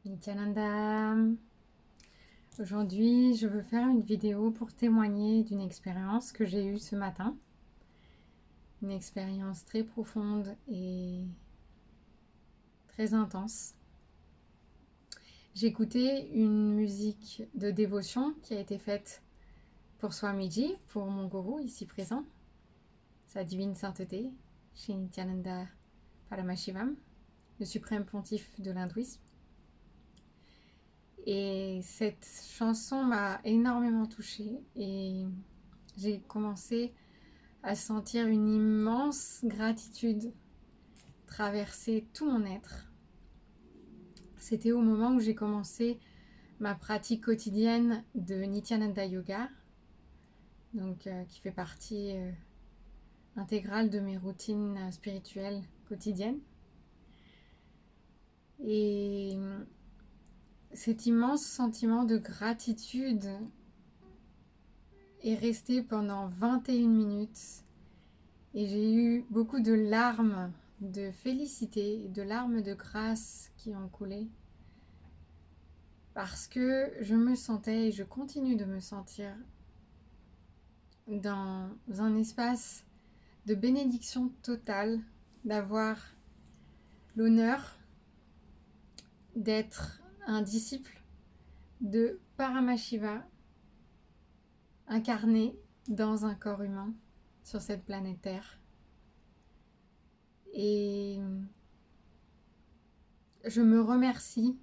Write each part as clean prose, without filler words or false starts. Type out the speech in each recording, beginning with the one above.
Nityananda. Aujourd'hui, je veux faire une vidéo pour témoigner d'une expérience que j'ai eue ce matin. Une expérience très profonde et très intense. J'ai écouté une musique de dévotion qui a été faite pour Swamiji, pour mon gourou ici présent, sa divine sainteté, Shri Nityananda Paramashivam, le suprême pontife de l'hindouisme. Et cette chanson m'a énormément touchée et j'ai commencé à sentir une immense gratitude traverser tout mon être. C'était au moment où j'ai commencé ma pratique quotidienne de Nityananda Yoga, donc qui fait partie intégrale de mes routines spirituelles quotidiennes. Et cet immense sentiment de gratitude est resté pendant 21 minutes et j'ai eu beaucoup de larmes de félicité, de larmes de grâce qui ont coulé parce que je me sentais et je continue de me sentir dans un espace de bénédiction totale, d'avoir l'honneur d'être un disciple de Paramashiva incarné dans un corps humain sur cette planète Terre. Et je me remercie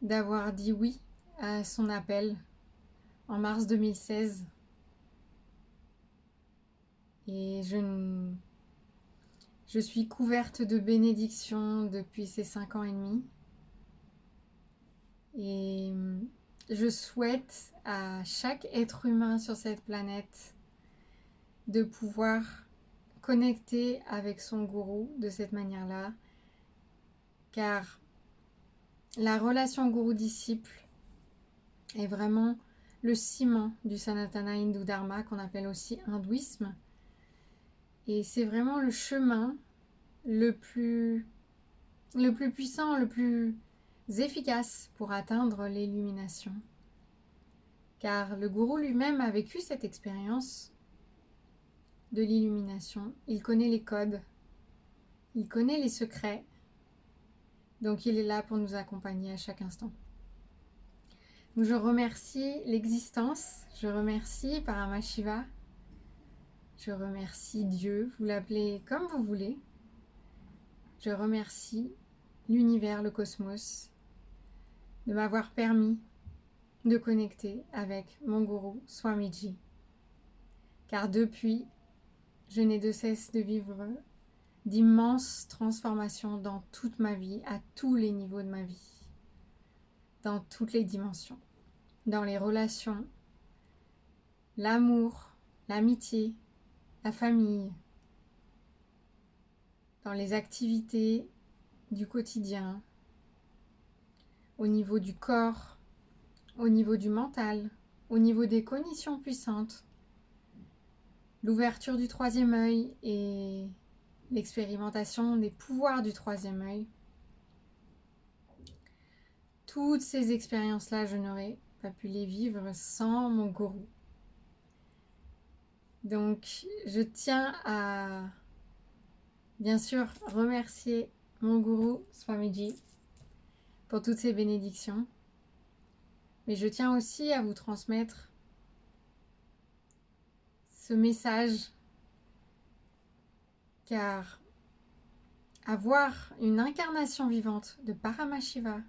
d'avoir dit oui à son appel en mars 2016. Et je suis couverte de bénédictions depuis ces 5 ans et demi. Et je souhaite à chaque être humain sur cette planète de pouvoir connecter avec son gourou de cette manière-là, car la relation gourou-disciple est vraiment le ciment du Sanatana Hindu Dharma qu'on appelle aussi hindouisme. Et c'est vraiment le chemin le plus puissant, le plus efficace pour atteindre l'illumination. Car le gourou lui-même a vécu cette expérience de l'illumination. Il connaît les codes, il connaît les secrets, donc il est là pour nous accompagner à chaque instant. Donc je remercie l'existence, je remercie Paramashiva, je remercie Dieu, vous l'appelez comme vous voulez. Je remercie l'univers, le cosmos, de m'avoir permis de connecter avec mon gourou Swamiji. Car depuis, je n'ai de cesse de vivre d'immenses transformations dans toute ma vie, à tous les niveaux de ma vie, dans toutes les dimensions, dans les relations, l'amour, l'amitié, la famille, dans les activités du quotidien, au niveau du corps, au niveau du mental, au niveau des cognitions puissantes, l'ouverture du troisième œil et l'expérimentation des pouvoirs du troisième œil. Toutes ces expériences-là, je n'aurais pas pu les vivre sans mon gourou. Donc, je tiens à, bien sûr, remercier mon gourou Swamiji pour toutes ces bénédictions. Mais je tiens aussi à vous transmettre ce message, car avoir une incarnation vivante de Paramashiva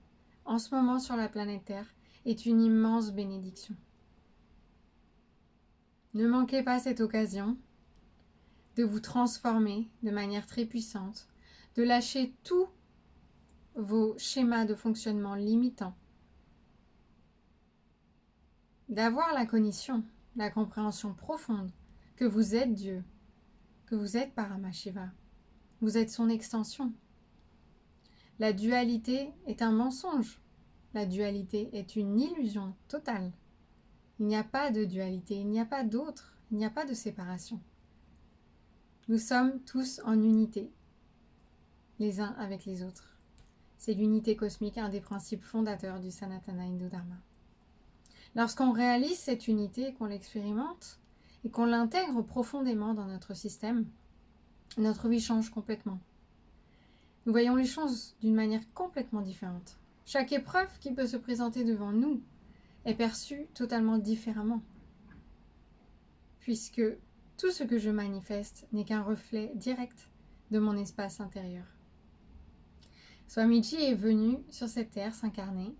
en ce moment sur la planète Terre est une immense bénédiction. Ne manquez pas cette occasion de vous transformer de manière très puissante, de lâcher tous vos schémas de fonctionnement limitants, d'avoir la cognition, la compréhension profonde que vous êtes Dieu, que vous êtes Paramashiva, vous êtes son extension. La dualité est un mensonge, la dualité est une illusion totale. Il n'y a pas de dualité, il n'y a pas d'autre, il n'y a pas de séparation. Nous sommes tous en unité, les uns avec les autres. C'est l'unité cosmique, un des principes fondateurs du Sanatana Hindu Dharma. Lorsqu'on réalise cette unité, qu'on l'expérimente et qu'on l'intègre profondément dans notre système, notre vie change complètement. Nous voyons les choses d'une manière complètement différente. Chaque épreuve qui peut se présenter devant nous est perçue totalement différemment, puisque tout ce que je manifeste n'est qu'un reflet direct de mon espace intérieur. Swamiji est venu sur cette terre s'incarner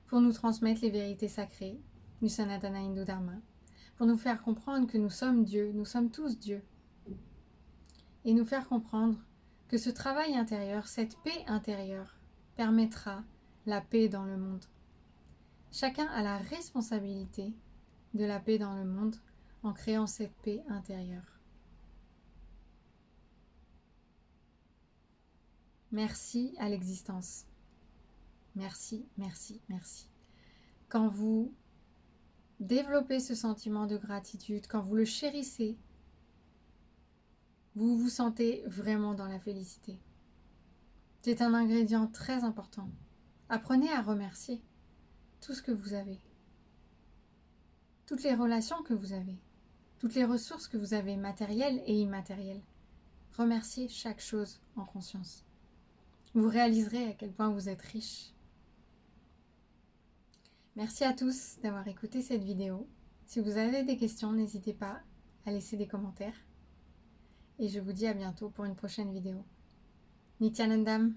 pour nous transmettre les vérités sacrées du Sanatana Hindu Dharma, pour nous faire comprendre que nous sommes Dieu, nous sommes tous Dieu, et nous faire comprendre que ce travail intérieur, cette paix intérieure, permettra la paix dans le monde. Chacun a la responsabilité de la paix dans le monde en créant cette paix intérieure. Merci à l'existence. Merci, merci, merci. Quand vous développez ce sentiment de gratitude, quand vous le chérissez, vous vous sentez vraiment dans la félicité. C'est un ingrédient très important. Apprenez à remercier tout ce que vous avez, toutes les relations que vous avez, toutes les ressources que vous avez, matérielles et immatérielles. Remerciez chaque chose en conscience. Vous réaliserez à quel point vous êtes riche. Merci à tous d'avoir écouté cette vidéo. Si vous avez des questions, n'hésitez pas à laisser des commentaires. Et je vous dis à bientôt pour une prochaine vidéo. Nityanandam.